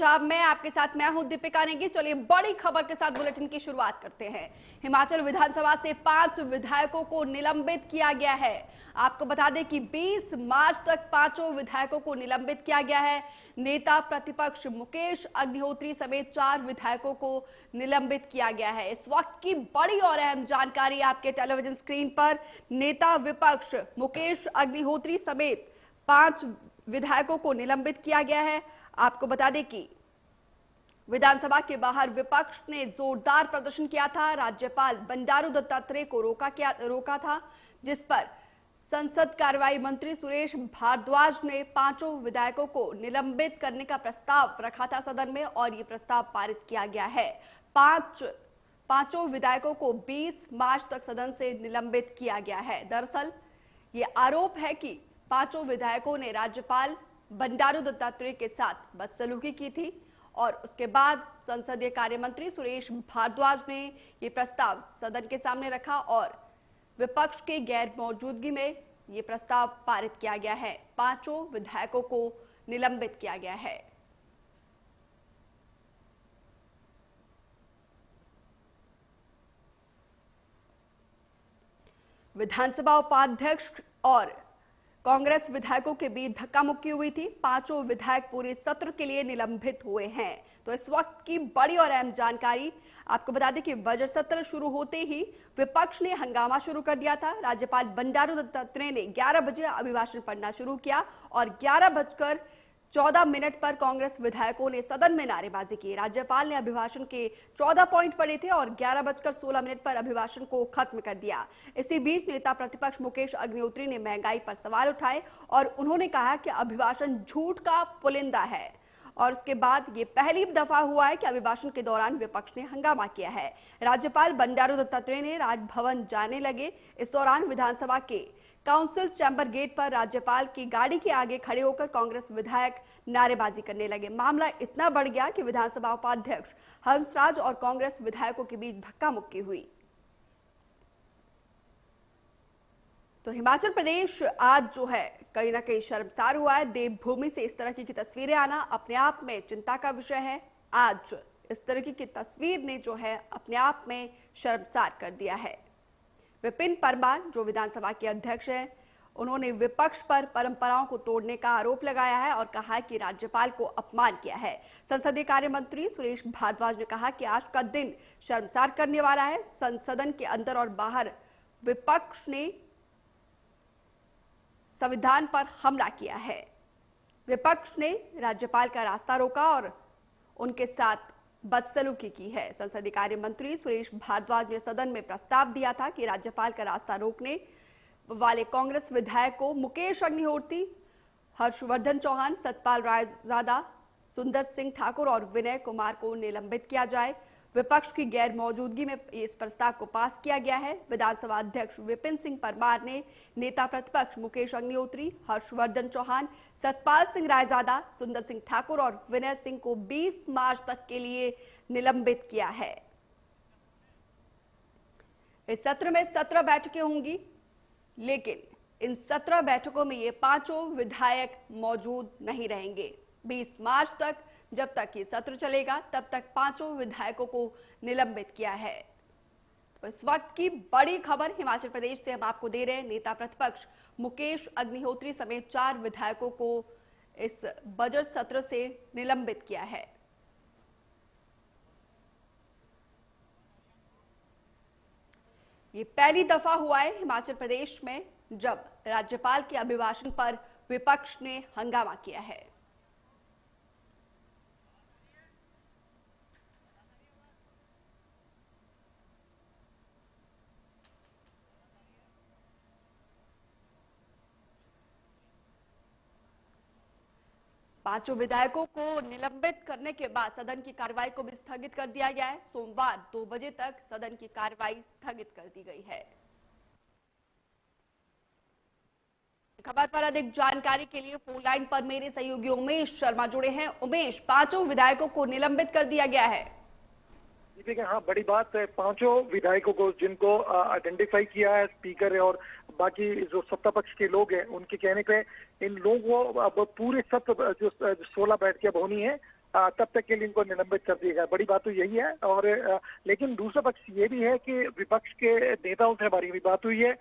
पंजाब में आपके साथ मैं हूं दीपिका नेगी। चलिए बड़ी खबर के साथ बुलेटिन की शुरुआत करते हैं। हिमाचल विधानसभा से 5 विधायकों को निलंबित किया गया है। आपको बता दें कि 20 मार्च तक 5 विधायकों को निलंबित किया गया है। नेता प्रतिपक्ष मुकेश अग्निहोत्री समेत 4 विधायकों को निलंबित किया गया है। इस वक्त की बड़ी और अहम जानकारी आपके टेलीविजन स्क्रीन पर। नेता विपक्ष मुकेश अग्निहोत्री समेत 5 विधायकों को निलंबित किया गया है। आपको बता दें कि विधानसभा के बाहर विपक्ष ने जोरदार प्रदर्शन किया था। राज्यपाल बंडारू दत्तात्रेय को रोका था, जिस पर संसद कार्रवाई मंत्री सुरेश भारद्वाज ने 5 विधायकों को निलंबित करने का प्रस्ताव रखा था सदन में और ये प्रस्ताव पारित किया गया है। 5 विधायकों को 20 मार्च तक सदन से निलंबित किया गया है। दरअसल ये आरोप है कि 5 विधायकों ने राज्यपाल बंडारू दत्तात्रेय के साथ बदसलूकी की थी और उसके बाद संसदीय कार्य मंत्री सुरेश भारद्वाज ने ये प्रस्ताव सदन के सामने रखा और विपक्ष की गैर मौजूदगी में ये प्रस्ताव पारित किया गया है। 5 विधायकों को निलंबित किया गया है। विधानसभा उपाध्यक्ष और कांग्रेस विधायकों के बीच धक्का मुक्की हुई थी। 5 विधायक पूरे सत्र के लिए निलंबित हुए हैं। तो इस वक्त की बड़ी और अहम जानकारी आपको बता दें कि बजट सत्र शुरू होते ही विपक्ष ने हंगामा शुरू कर दिया था। राज्यपाल बंडारू दत्तात्रेय ने 11 बजे अभिभाषण पढ़ना शुरू किया और 11:14 पर कांग्रेस विधायकों ने सदन में नारेबाजी की। राज्यपाल ने अभिभाषण के 14 पॉइंट पढ़े थे और 11:16 पर अभिभाषण को खत्म कर दिया। इसी बीच नेता प्रतिपक्ष मुकेश अग्निहोत्री ने महंगाई पर सवाल उठाए और उन्होंने कहा कि अभिभाषण झूठ का पुलिंदा है और उसके बाद ये पहली दफा हुआ है कि अभिभाषण के दौरान विपक्ष ने हंगामा किया है। राज्यपाल बंडारू दत्तात्रेय ने राजभवन जाने लगे। इस दौरान विधानसभा के काउंसिल चैम्बर गेट पर राज्यपाल की गाड़ी के आगे खड़े होकर कांग्रेस विधायक नारेबाजी करने लगे। मामला इतना बढ़ गया कि विधानसभा उपाध्यक्ष हंसराज और कांग्रेस विधायकों के बीच धक्का मुक्की हुई। तो हिमाचल प्रदेश आज जो है कहीं ना कहीं शर्मसार हुआ है। देवभूमि से इस तरह की तस्वीरें आना अपने आप में चिंता का विषय है। आज इस तरह की तस्वीर ने जो है अपने आप में शर्मसार कर दिया है। विपिन परमार जो विधानसभा के अध्यक्ष हैं, उन्होंने विपक्ष पर परंपराओं को तोड़ने का आरोप लगाया है और कहा है कि राज्यपाल को अपमान किया है। संसदीय कार्य मंत्री सुरेश भारद्वाज ने कहा कि आज का दिन शर्मसार करने वाला है। सदन के अंदर और बाहर विपक्ष ने संविधान पर हमला किया है। विपक्ष ने राज्यपाल का रास्ता रोका और उनके साथ बदसलूकी की है। संसदीय कार्य मंत्री सुरेश भारद्वाज ने सदन में प्रस्ताव दिया था कि राज्यपाल का रास्ता रोकने वाले कांग्रेस विधायकों मुकेश अग्निहोत्री, हर्षवर्धन चौहान, सतपाल रायजादा, सुंदर सिंह ठाकुर और विनय कुमार को निलंबित किया जाए। विपक्ष की गैर मौजूदगी में इस प्रस्ताव को पास किया गया है। विधानसभा अध्यक्ष विपिन सिंह परमार ने नेता प्रतिपक्ष मुकेश अग्निहोत्री, हर्षवर्धन चौहान, सतपाल सिंह रायजादा, सुंदर सिंह ठाकुर और विनय सिंह को 20 मार्च तक के लिए निलंबित किया है। इस सत्र में 17 बैठकें होंगी, लेकिन इन 17 बैठकों में ये 5 विधायक मौजूद नहीं रहेंगे। 20 मार्च तक जब तक ये सत्र चलेगा तब तक 5 विधायकों को निलंबित किया है। तो इस वक्त की बड़ी खबर हिमाचल प्रदेश से हम आपको दे रहे हैं। नेता प्रतिपक्ष मुकेश अग्निहोत्री समेत 4 विधायकों को इस बजट सत्र से निलंबित किया है। ये पहली दफा हुआ है हिमाचल प्रदेश में जब राज्यपाल के अभिभाषण पर विपक्ष ने हंगामा किया है। पांचों विधायकों को निलंबित करने के बाद सदन की कार्रवाई को भी स्थगित कर दिया गया है। सोमवार 2 बजे तक सदन की कार्रवाई स्थगित कर दी गई है। खबर पर अधिक जानकारी के लिए फोन लाइन पर मेरे सहयोगी उमेश शर्मा जुड़े हैं। उमेश, 5 विधायकों को निलंबित कर दिया गया है। देखिए, हाँ, बड़ी बात है। 5 विधायकों को जिनको आइडेंटिफाई किया है स्पीकर और बाकी जो सत्ता पक्ष के लोग हैं, उनके कहने पे इन लोगों को अब पूरे सत्र जो 16 बैठकें अब होनी है तब तक के लिए इनको निलंबित कर दिया गया। बड़ी बात तो यही है। और लेकिन दूसरा पक्ष ये भी है कि विपक्ष के नेताओं से हमारी भी बात हुई है।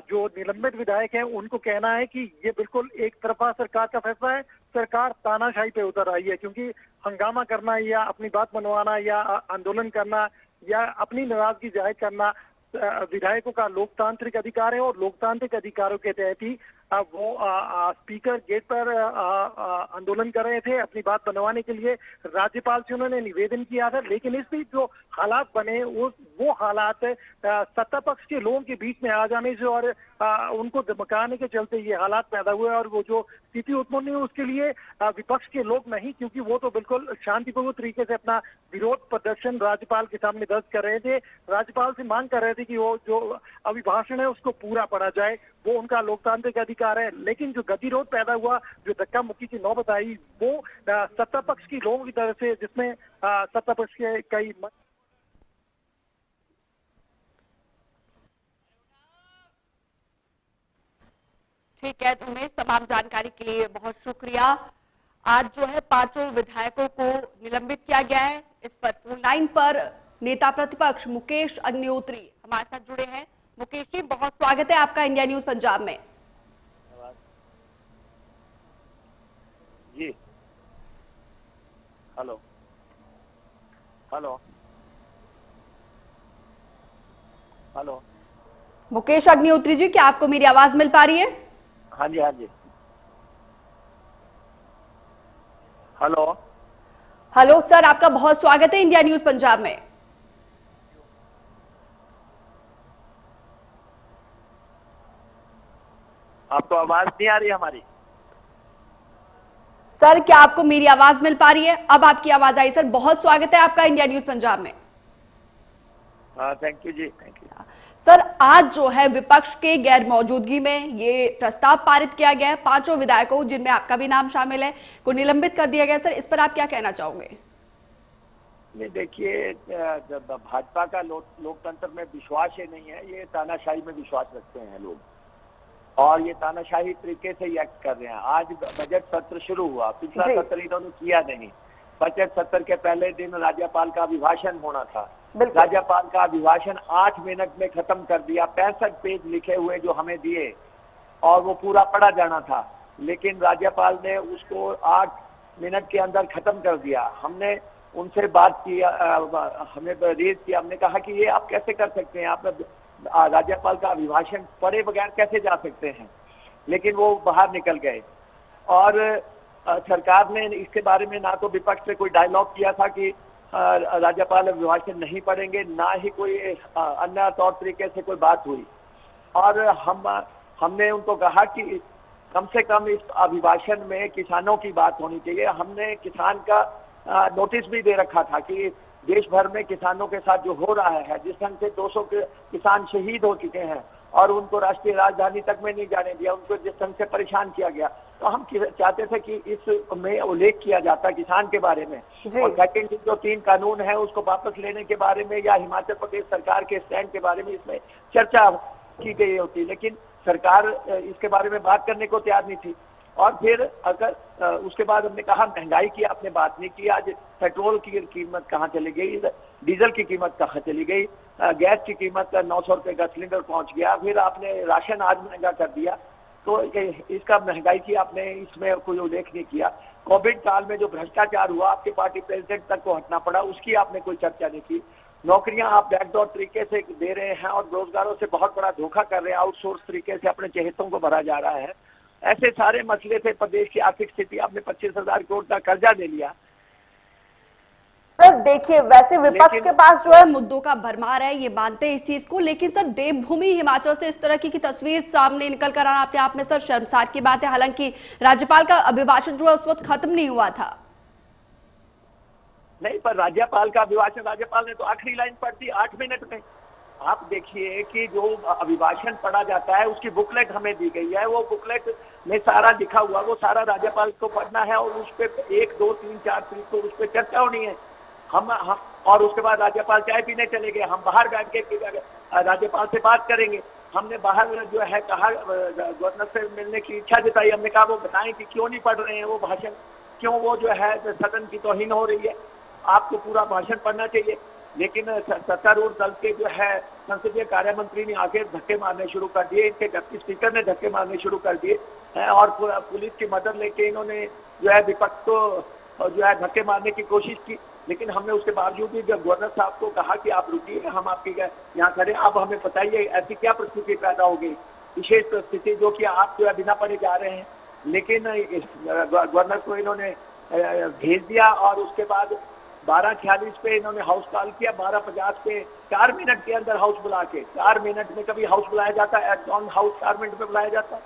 जो निलंबित विधायक हैं उनको कहना है कि ये बिल्कुल एक तरफा सरकार का फैसला है, सरकार तानाशाही पे उतर आई है, क्योंकि हंगामा करना या अपनी बात मनवाना या आंदोलन करना या अपनी नाराजगी जाहिर करना विधायकों का लोकतांत्रिक अधिकार है, और लोकतांत्रिक अधिकारों के तहत ही वो स्पीकर गेट पर आंदोलन कर रहे थे अपनी बात बनवाने के लिए। राज्यपाल से उन्होंने निवेदन किया था, लेकिन इस बीच जो हालात बने वो हालात सत्ता पक्ष के लोगों के बीच में आ जाने से और उनको धमकाने के चलते ये हालात पैदा हुए। और वो जो स्थिति उत्पन्न हुई उसके लिए विपक्ष के लोग नहीं, क्योंकि वो तो बिल्कुल शांतिपूर्ण तरीके से अपना विरोध प्रदर्शन राज्यपाल के सामने दर्ज कर रहे थे। राज्यपाल से मांग कर रहे थे कि वो जो अभिभाषण है उसको पूरा पढ़ा जाए, वो उनका लोकतांत्रिक अधिकार है। लेकिन जो गतिरोध पैदा हुआ, जो धक्का मुक्की की नौबत आई, वो सत्ता पक्ष की लोगों की तरफ से, जिसमें सत्ता पक्ष के कई ठीक है उमेश, तमाम जानकारी के लिए बहुत शुक्रिया। आज जो है 5 विधायकों को निलंबित किया गया है। इस पर फोन लाइन पर नेता प्रतिपक्ष मुकेश अग्निहोत्री हमारे साथ जुड़े हैं। मुकेश जी, बहुत स्वागत है आपका इंडिया न्यूज पंजाब में। जी hello hello hello Mukesh Agnihotri ji, क्या आपको मेरी आवाज मिल पा रही है? हाँ जी हाँ जी। हेलो हेलो सर, आपका बहुत स्वागत है इंडिया न्यूज पंजाब में। आपको आवाज नहीं आ रही हमारी? सर, क्या आपको मेरी आवाज मिल पा रही है? अब आपकी आवाज आई सर। बहुत स्वागत है आपका इंडिया न्यूज पंजाब में। हाँ, thank you ji, thank you. Sir, आज जो है विपक्ष के गैर मौजूदगी में ये प्रस्ताव पारित किया गया है। 5 विधायकों, जिनमें आपका भी नाम शामिल है, को निलंबित कर दिया गया। सर, इस पर आप क्या कहना चाहोगे? नहीं, देखिए, जब भाजपा का लोकतंत्र में विश्वास ही नहीं है, ये तानाशाही में विश्वास रखते हैं लोग, और ये तानाशाही तरीके से ही एक्ट कर रहे हैं। आज बजट सत्र शुरू हुआ, पिछला सत्र इन्होंने किया नहीं। बजट सत्र के पहले दिन राज्यपाल का अभिभाषण होना था, राज्यपाल का अभिभाषण 8 मिनट में खत्म कर दिया। 65 पेज लिखे हुए जो हमें दिए, और वो पूरा पढ़ा जाना था, लेकिन राज्यपाल ने उसको 8 मिनट के अंदर खत्म कर दिया। हमने उनसे बात की, हमने रेज किया, हमने कहा कि ये आप कैसे कर सकते हैं, आप राज्यपाल का अभिभाषण पढ़े बगैर कैसे जा सकते हैं, लेकिन वो बाहर निकल गए। और सरकार ने इसके बारे में ना तो विपक्ष से कोई डायलॉग किया था कि राज्यपाल अभिभाषण नहीं पढ़ेंगे, ना ही कोई अन्य तौर तरीके से कोई बात हुई। और हमने उनको कहा कि कम से कम इस अभिभाषण में किसानों की बात होनी चाहिए। हमने किसान का नोटिस भी दे रखा था कि देश भर में किसानों के साथ जो हो रहा है, जिस ढंग से 200 के किसान शहीद हो चुके हैं और उनको राष्ट्रीय राजधानी तक में नहीं जाने दिया, उनको जिस ढंग से परेशान किया गया, तो हम चाहते थे कि इसमें उल्लेख किया जाता किसान के बारे में। और सेकेंड, जो 3 कानून है उसको वापस लेने के बारे में या हिमाचल प्रदेश सरकार के स्टैंड के बारे में इसमें चर्चा की गई होती, लेकिन सरकार इसके बारे में बात करने को तैयार नहीं थी। और फिर अगर उसके बाद हमने कहा महंगाई की आपने बात नहीं की, आज पेट्रोल की कीमत कहाँ चली गई, डीजल की कीमत कहाँ चली गई, गैस की कीमत 900 रुपए का सिलेंडर पहुंच गया, फिर आपने राशन आज महंगा कर दिया, तो इसका महंगाई की आपने इसमें कोई उल्लेख नहीं किया। कोविड काल में जो भ्रष्टाचार हुआ, आपके पार्टी प्रेसिडेंट तक को हटना पड़ा, उसकी आपने कोई चर्चा नहीं की। नौकरियां आप बैकडोर तरीके से दे रहे हैं और बेरोजगारों से बहुत बड़ा धोखा कर रहे हैं, आउटसोर्स तरीके से अपने चहेतों को भरा जा रहा है। ऐसे सारे मसले थे। प्रदेश की आर्थिक स्थिति, आपने 25,000 करोड़ का कर्जा ले लिया। सर देखिए, वैसे विपक्ष के पास जो है मुद्दों का भरमार है, ये मानते हैं इस चीज को, लेकिन सर देवभूमि हिमाचल से इस तरह की तस्वीर सामने निकल कर आना अपने आप में सर शर्मसार की बात है। हालांकि राज्यपाल का अभिभाषण जो है उस वक्त खत्म नहीं हुआ था। नहीं, पर राज्यपाल का अभिभाषण, राज्यपाल ने तो आखिरी लाइन पढ़ दी 8 मिनट में। आप देखिए कि जो अभिभाषण पढ़ा जाता है उसकी बुकलेट हमें दी गई है, वो बुकलेट में सारा लिखा हुआ, वो सारा राज्यपाल को पढ़ना है और उस पर 1, 2, 3, 4 तारीख को उस पर चर्चा होनी है। हम और उसके बाद राज्यपाल चाय पीने चले गए, हम बाहर बैठ के राज्यपाल से बात करेंगे। हमने बाहर जो है कहा, गवर्नर से मिलने की इच्छा जताई, हमने कहा वो बताएं कि क्यों नहीं पढ़ रहे हैं वो भाषण, क्यों वो जो है सदन की तौहीन हो रही है। आपको पूरा भाषण पढ़ना चाहिए, लेकिन सत्तारूढ़ दल के जो है संसदीय कार्य मंत्री ने आके धक्के मारने शुरू कर दिए, इनके डिप्टी स्पीकर ने धक्के मारने शुरू कर दिए हैं और पुलिस की मदद लेके इन्होंने जो है विपक्ष को जो है धक्के मारने की कोशिश की। लेकिन हमने उसके बावजूद भी जब गवर्नर साहब को कहा कि आप रुकिए, हम आपके यहाँ खड़े, अब हमें बताइए ऐसी क्या परिस्थिति पैदा हो गई, विशेष परिस्थिति जो कि आप जो है बिना पढ़े जा रहे हैं। लेकिन गवर्नर को इन्होंने भेज दिया और उसके बाद 12:46 पे इन्होंने हाउस कॉल किया, 12:50 पे 4 मिनट के अंदर हाउस बुला के, 4 मिनट में कभी हाउस बुलाया जाता है, कौन हाउस 4 मिनट में बुलाया जाता है,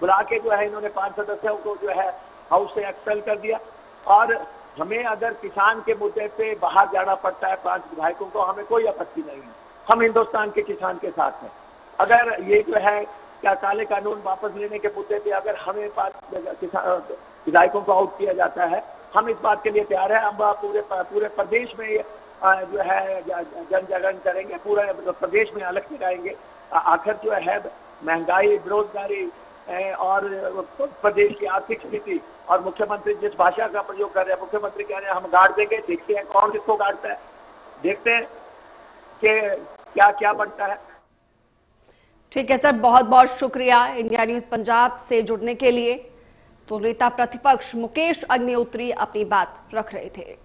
बुला के जो है इन्होंने 5 सदस्यों को जो है हाउस से एक्सपेल कर दिया। और हमें अगर किसान के मुद्दे पे बाहर जाना पड़ता है 5 विधायकों को, हमें कोई आपत्ति नहीं है, हम हिंदुस्तान के किसान के साथ हैं। अगर ये जो है क्या काले कानून वापस लेने के मुद्दे पे अगर हमें 5 विधायकों को आउट किया जाता है, हम इस बात के लिए तैयार है। हम पूरे प्रदेश में जो है जन जागरण करेंगे, पूरे प्रदेश में अलग जगाएंगे। आखिर जो है महंगाई, बेरोजगारी और प्रदेश की आर्थिक स्थिति और मुख्यमंत्री जिस भाषा का प्रयोग कर रहे हैं, मुख्यमंत्री कह रहे हैं हम गाड़ देंगे, देखते हैं कौन किसको गाड़ता है, देखते हैं कि क्या क्या बनता है। ठीक है सर, बहुत बहुत शुक्रिया इंडिया न्यूज पंजाब से जुड़ने के लिए। तो नेता प्रतिपक्ष मुकेश अग्निहोत्री अपनी बात रख रहे थे।